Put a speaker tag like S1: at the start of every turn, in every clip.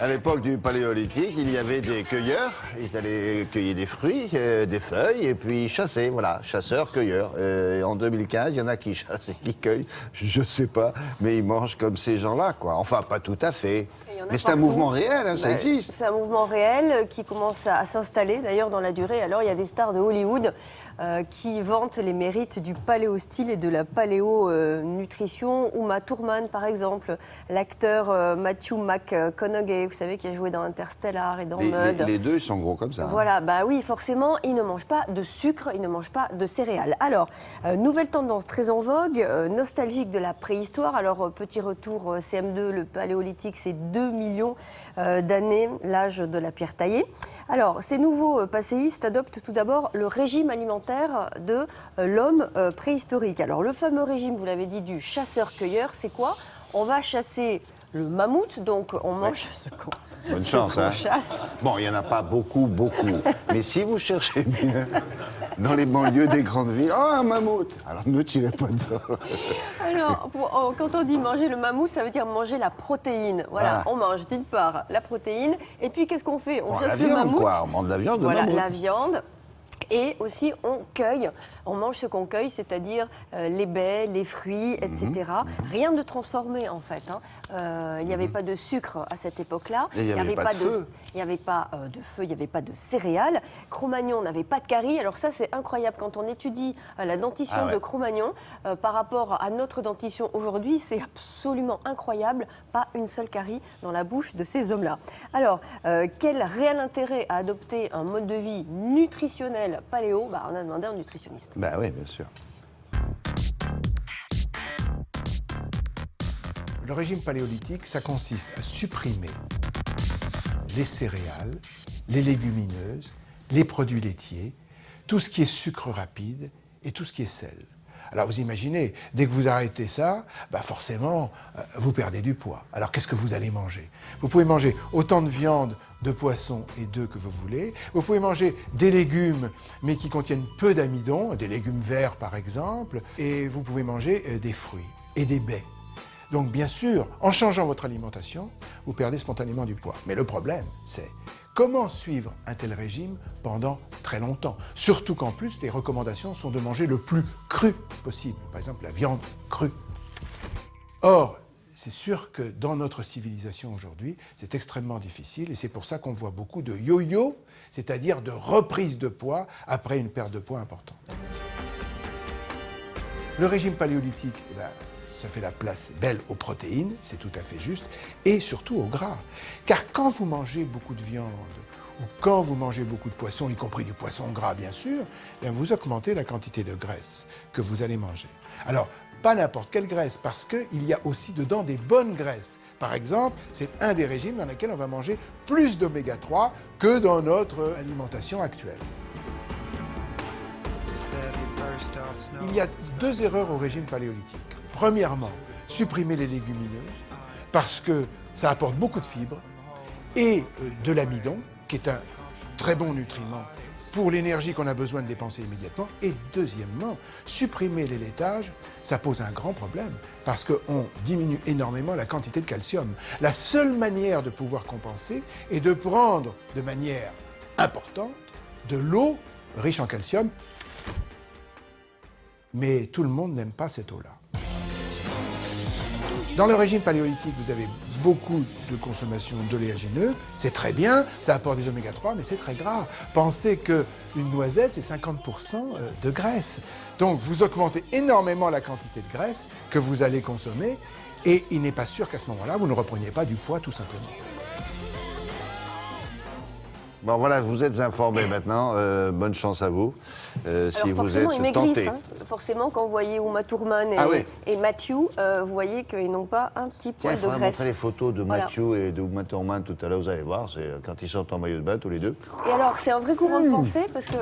S1: À l'époque du Paléolithique, il y avait des cueilleurs. Ils allaient cueillir des fruits, des feuilles, et puis chasser. Voilà, chasseurs-cueilleurs. Et en 2015, il y en a qui chassent et qui cueillent. Je sais pas, mais ils mangent comme ces gens-là, quoi. Enfin, pas tout à fait. Mais c'est un mouvement réel, hein, ça existe.
S2: C'est un mouvement réel qui commence à s'installer, d'ailleurs, dans la durée. Alors, il y a des stars de Hollywood qui vantent les mérites du paléo-style et de la paléo-nutrition. Uma Thurman, par exemple, l'acteur Matthew McConaughey, vous savez, qui a joué dans Interstellar et dans Mud.
S1: Les deux, ils sont gros comme ça.
S2: Voilà, bah oui, forcément, ils ne mangent pas de sucre, ils ne mangent pas de céréales. Alors, nouvelle tendance très en vogue, nostalgique de la préhistoire. Alors, petit retour CM2, le paléolithique, c'est 2 millions d'années, l'âge de la pierre taillée. Alors, ces nouveaux passéistes adoptent tout d'abord le régime alimentaire de l'homme préhistorique. Alors, le fameux régime, vous l'avez dit, du chasseur-cueilleur, c'est quoi? On va chasser le mammouth, donc on mange ce qu'on
S1: Bonne chance, hein.
S2: chasse.
S1: Bon, il n'y en a pas beaucoup. Mais si vous cherchez bien dans les banlieues des grandes villes, oh, un mammouth! Alors ne tirez pas dedans.
S2: Alors, quand on dit manger le mammouth, ça veut dire manger la protéine. Voilà, on mange d'une part la protéine, et puis qu'est-ce qu'on fait? On chasse le mammouth.
S1: Quoi. On mange de la viande,
S2: voilà,
S1: mammouth.
S2: la viande. Et aussi, on cueille, on mange ce qu'on cueille, c'est-à-dire les baies, les fruits, etc. Rien de transformé, en fait. Hein. Il n'y avait pas de sucre à cette époque-là.
S1: Il n'y avait pas de feu.
S2: Il n'y avait pas de feu, il n'y avait pas de céréales. Cro-Magnon n'avait pas de carie. Alors ça, c'est incroyable. Quand on étudie la dentition de Cro-Magnon, par rapport à notre dentition aujourd'hui, c'est absolument incroyable. Pas une seule carie dans la bouche de ces hommes-là. Alors, quel réel intérêt à adopter un mode de vie nutritionnel paléo? On a demandé à un nutritionniste.
S1: Ben oui, bien sûr.
S3: Le régime paléolithique, ça consiste à supprimer les céréales, les légumineuses, les produits laitiers, tout ce qui est sucre rapide et tout ce qui est sel. Alors vous imaginez, dès que vous arrêtez ça, forcément, vous perdez du poids. Alors qu'est-ce que vous allez manger? Vous pouvez manger autant de viande, de poisson et d'œufs que vous voulez. Vous pouvez manger des légumes, mais qui contiennent peu d'amidon, des légumes verts par exemple. Et vous pouvez manger des fruits et des baies. Donc bien sûr, en changeant votre alimentation, vous perdez spontanément du poids. Mais le problème, c'est comment suivre un tel régime pendant très longtemps? Surtout qu'en plus, les recommandations sont de manger le plus cru possible. Par exemple, la viande crue. Or, c'est sûr que dans notre civilisation aujourd'hui, c'est extrêmement difficile et c'est pour ça qu'on voit beaucoup de yo-yo, c'est-à-dire de reprise de poids après une perte de poids importante. Le régime paléolithique, ça fait la place belle aux protéines, c'est tout à fait juste, et surtout au gras. Car quand vous mangez beaucoup de viande, ou quand vous mangez beaucoup de poisson, y compris du poisson gras bien sûr, vous augmentez la quantité de graisse que vous allez manger. Alors, pas n'importe quelle graisse, parce qu'il y a aussi dedans des bonnes graisses. Par exemple, c'est un des régimes dans lesquels on va manger plus d'oméga 3 que dans notre alimentation actuelle. Il y a 2 erreurs au régime paléolithique. Premièrement, supprimer les légumineuses, parce que ça apporte beaucoup de fibres, et de l'amidon, qui est un très bon nutriment pour l'énergie qu'on a besoin de dépenser immédiatement. Et deuxièmement, supprimer les laitages, ça pose un grand problème, parce qu'on diminue énormément la quantité de calcium. La seule manière de pouvoir compenser est de prendre de manière importante de l'eau riche en calcium. Mais tout le monde n'aime pas cette eau-là. Dans le régime paléolithique, vous avez beaucoup de consommation d'oléagineux. C'est très bien, ça apporte des oméga 3, mais c'est très gras. Pensez qu'une noisette, c'est 50% de graisse. Donc vous augmentez énormément la quantité de graisse que vous allez consommer et il n'est pas sûr qu'à ce moment-là, vous ne repreniez pas du poids tout simplement.
S1: Bon voilà, vous êtes informés maintenant, bonne chance à vous, si vous êtes
S2: ils
S1: tentés.
S2: maigrissent, hein. Forcément, quand vous voyez Uma Thurman et Matthew, vous voyez qu'ils n'ont pas un petit poil de
S1: Il faudra
S2: graisse.
S1: montrer les photos de Matthew et de Uma Thurman tout à l'heure, vous allez voir, c'est quand ils sortent en maillot de bain tous les deux.
S2: Et alors, c'est un vrai courant de pensée, parce que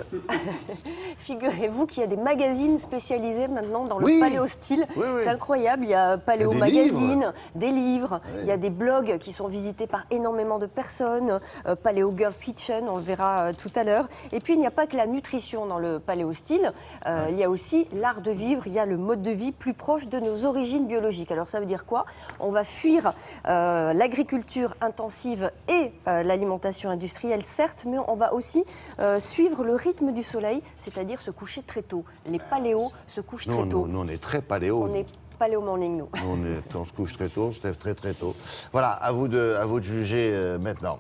S2: figurez-vous qu'il y a des magazines spécialisés maintenant dans le paléo-style. C'est incroyable, il y a Paléo Magazine, des livres, il y a des blogs qui sont visités par énormément de personnes, Paléo Girls Kitchen. nutrition, on le verra tout à l'heure. Et puis il n'y a pas que la nutrition dans le paléo-style, il y a aussi l'art de vivre, il y a le mode de vie plus proche de nos origines biologiques. Alors ça veut dire quoi? On va fuir l'agriculture intensive et l'alimentation industrielle, certes, mais on va aussi suivre le rythme du soleil, c'est-à-dire se coucher très tôt. Les paléos se couchent très tôt.
S1: Nous, on est très paléo.
S2: On est paléo morning, nous.
S1: On se couche très tôt, on se lève très très tôt. Voilà, à vous de juger maintenant.